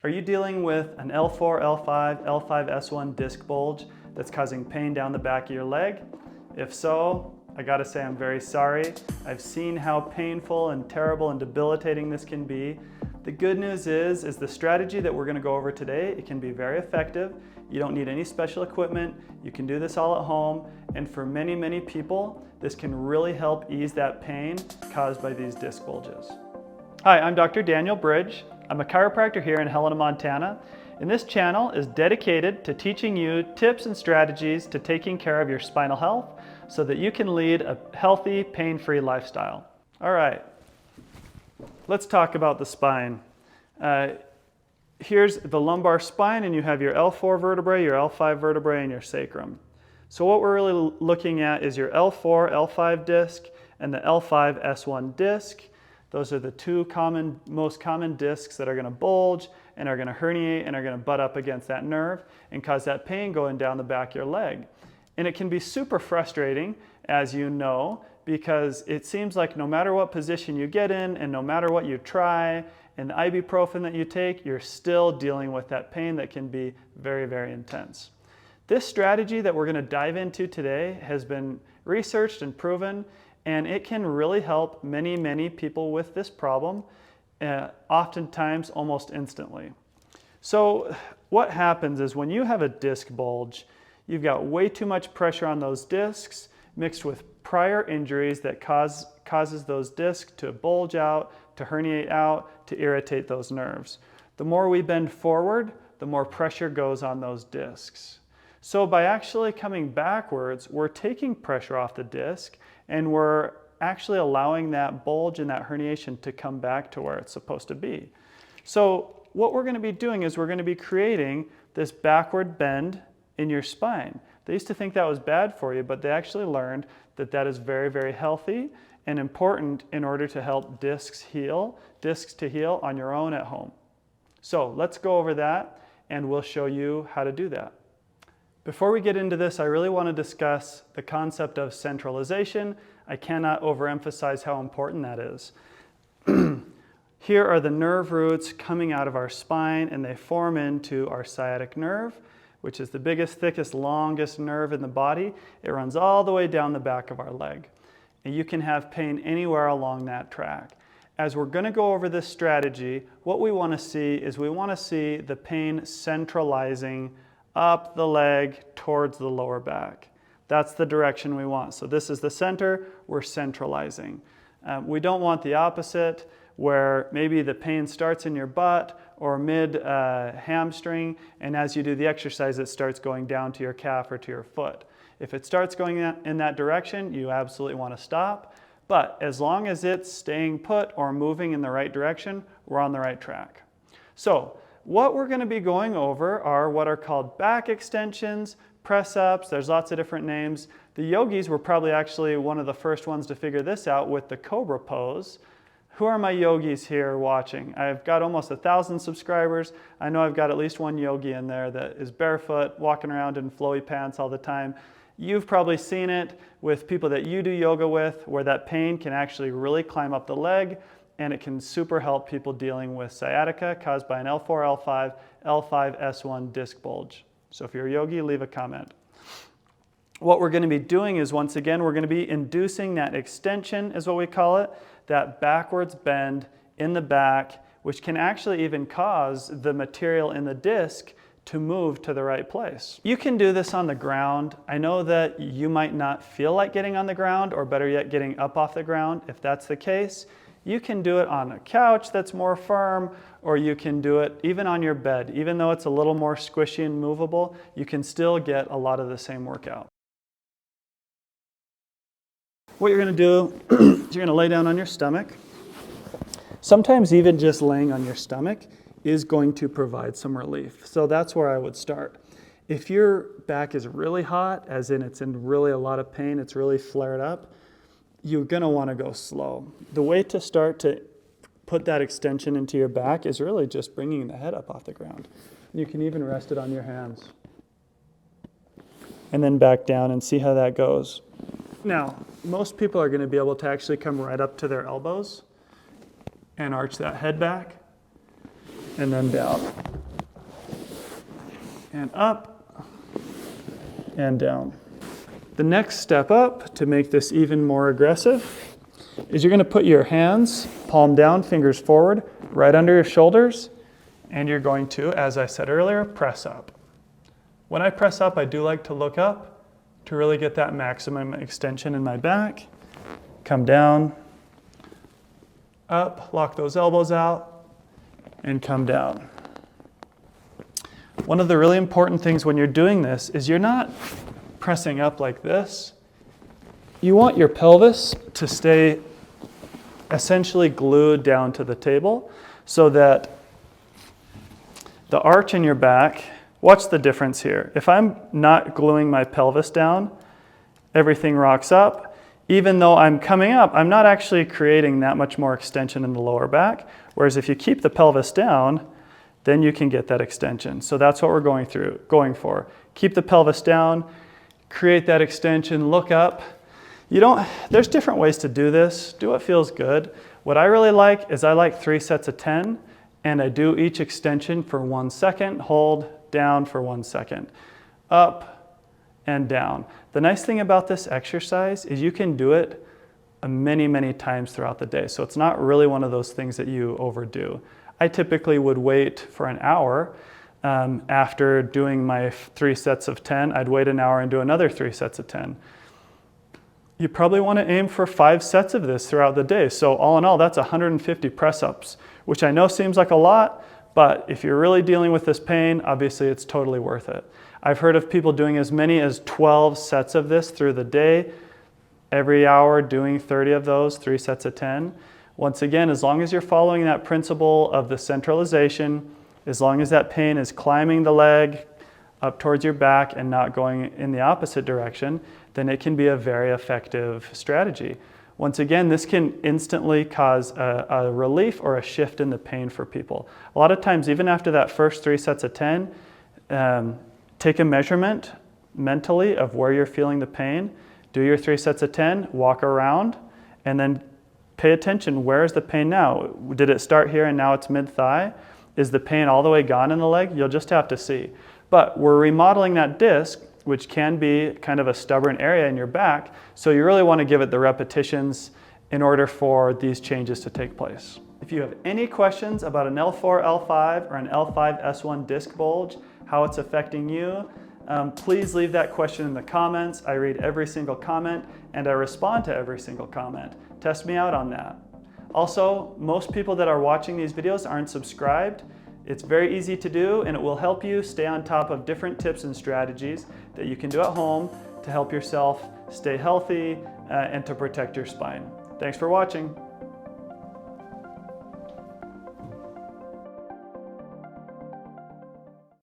Are you dealing with an L4, L5, L5S1 disc bulge that's causing pain down the back of your leg? If so, I gotta say I'm very sorry. I've seen how painful and terrible and debilitating this can be. The good news is the strategy that we're gonna go over today, it can be very effective. You don't need any special equipment. You can do this all at home. And for many, many people, this can really help ease that pain caused by these disc bulges. Hi, I'm Dr. Daniel Bridge. I'm a chiropractor here in Helena, Montana, and this channel is dedicated to teaching you tips and strategies to taking care of your spinal health so that you can lead a healthy, pain-free lifestyle. All right, let's talk about the spine. Here's the lumbar spine, and you have your L4 vertebrae, your L5 vertebrae, and your sacrum. So what we're really looking at is your L4, L5 disc and the L5S1 disc. Those are the two most common discs that are going to bulge and are going to herniate and are going to butt up against that nerve and cause that pain going down the back of your leg. And it can be super frustrating, as you know, because it seems like no matter what position you get in and no matter what you try and the ibuprofen that you take, you're still dealing with that pain that can be very, very intense. This strategy that we're going to dive into today has been researched and proven, and it can really help many, many people with this problem, oftentimes almost instantly. So what happens is when you have a disc bulge, you've got way too much pressure on those discs mixed with prior injuries that causes those discs to bulge out, to herniate out, to irritate those nerves. The more we bend forward, the more pressure goes on those discs. So by actually coming backwards, we're taking pressure off the disc and we're actually allowing that bulge and that herniation to come back to where it's supposed to be. So what we're going to be doing is we're going to be creating this backward bend in your spine. They used to think that was bad for you, but they actually learned that that is very, very healthy and important in order to help discs to heal on your own at home. So let's go over that and we'll show you how to do that. Before we get into this, I really want to discuss the concept of centralization. I cannot overemphasize how important that is. Here are the nerve roots coming out of our spine, and they form into our sciatic nerve, which is the biggest, thickest, longest nerve in the body. It runs all the way down the back of our leg. And you can have pain anywhere along that track. As we're going to go over this strategy, what we want to see is we want to see the pain centralizing up the leg towards the lower back. That's the direction we want. So this is the center, we're centralizing. We don't want the opposite, where maybe the pain starts in your butt or mid hamstring, and as you do the exercise, it starts going down to your calf or to your foot. If it starts going in that direction, you absolutely want to stop. But as long as it's staying put or moving in the right direction, we're on the right track. So what we're going to be going over are what are called back extensions, press-ups. There's lots of different names. The yogis were probably actually one of the first ones to figure this out with the cobra pose. Who are my yogis here watching? I've got almost 1,000 subscribers. I know I've got at least one yogi in there that is barefoot, walking around in flowy pants all the time. You've probably seen it with people that you do yoga with, where that pain can actually really climb up the leg, and it can super help people dealing with sciatica caused by an L4, L5, L5S1 disc bulge. So if you're a yogi, leave a comment. What we're going to be doing is, once again, we're going to be inducing that extension, is what we call it, that backwards bend in the back, which can actually even cause the material in the disc to move to the right place. You can do this on the ground. I know that you might not feel like getting on the ground, or better yet, getting up off the ground. If that's the case, you can do it on a couch that's more firm, or you can do it even on your bed. Even though it's a little more squishy and movable, you can still get a lot of the same workout. What you're going to do is you're going to lay down on your stomach. Sometimes even just laying on your stomach is going to provide some relief. So that's where I would start. If your back is really hot, as in it's in really a lot of pain, it's really flared up, you're going to want to go slow. The way to start to put that extension into your back is really just bringing the head up off the ground. You can even rest it on your hands. And then back down and see how that goes. Now, most people are going to be able to actually come right up to their elbows and arch that head back and then down. and up and down. The next step up to make this even more aggressive is you're going to put your hands palm down, fingers forward, right under your shoulders, and you're going to, as I said earlier, press up. When I press up, I do like to look up to really get that maximum extension in my back. Come down, up, lock those elbows out, and come down. One of the really important things when you're doing this is you're not pressing up like this. You want your pelvis to stay essentially glued down to the table so that the arch in your back, watch the difference here. If I'm not gluing my pelvis down, everything rocks up. Even though I'm coming up, I'm not actually creating that much more extension in the lower back. Whereas if you keep the pelvis down, then you can get that extension. So that's what we're going for. Keep the pelvis down, create that extension, look up. There's different ways to do this. Do what feels good. What I really like is I like 3 sets of 10, and I do each extension for 1 second, hold down for 1 second, up and down. The nice thing about this exercise is you can do it many, many times throughout the day. So it's not really one of those things that you overdo. I typically would wait for an hour. After doing my 3 sets of 10, I'd wait an hour and do another 3 sets of 10. You probably want to aim for 5 sets of this throughout the day. So all in all, that's 150 press-ups, which I know seems like a lot, but if you're really dealing with this pain, obviously it's totally worth it. I've heard of people doing as many as 12 sets of this through the day, every hour doing 30 of those, 3 sets of 10. Once again, as long as you're following that principle of the centralization, as long as that pain is climbing the leg up towards your back and not going in the opposite direction, then it can be a very effective strategy. Once again, this can instantly cause a relief or a shift in the pain for people. A lot of times, even after that first 3 sets of 10, take a measurement mentally of where you're feeling the pain, do your 3 sets of 10, walk around, and then pay attention. Where is the pain now? Did it start here and now it's mid-thigh? Is the pain all the way gone in the leg? You'll just have to see. But we're remodeling that disc, which can be kind of a stubborn area in your back, so you really want to give it the repetitions in order for these changes to take place. If you have any questions about an L4, L5, or an L5, S1 disc bulge, how it's affecting you, please leave that question in the comments. I read every single comment and I respond to every single comment. Test me out on that. Also, most people that are watching these videos aren't subscribed. It's very easy to do, and it will help you stay on top of different tips and strategies that you can do at home to help yourself stay healthy and to protect your spine. Thanks for watching.